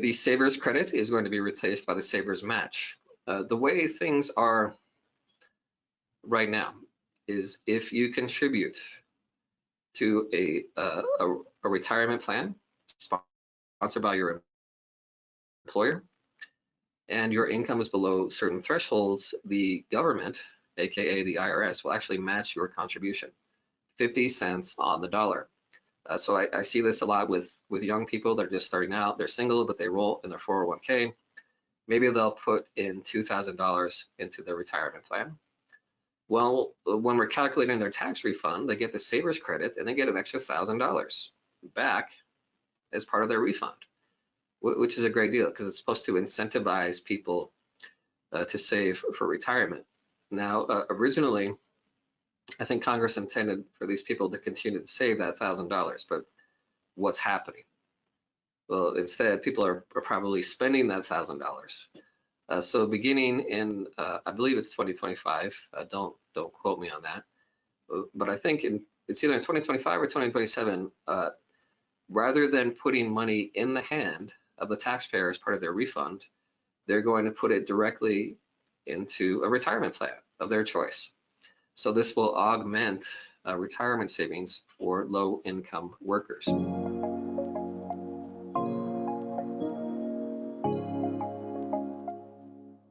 the savers credit is going to be replaced by the savers match. The way things are right now is if you contribute to a retirement plan sponsored by your employer and your income is below certain thresholds, the government, aka the IRS, will actually match your contribution, 50 cents on the dollar. So I see this a lot with young people that are just starting out. They're single, but they roll in their 401k. Maybe they'll put in $2,000 into their retirement plan. Well, when we're calculating their tax refund, they get the savers credit and they get an extra $1,000 back as part of their refund, which is a great deal because it's supposed to incentivize people to save for retirement. Now, originally, I think Congress intended for these people to continue to save that $1,000, but what's happening? Well, instead, people are probably spending that $1,000. So beginning in, I believe it's 2025. Don't quote me on that, but I think it's either in 2025 or 2027. Rather than putting money in the hand of the taxpayer as part of their refund, they're going to put it directly into a retirement plan of their choice. So this will augment retirement savings for low-income workers.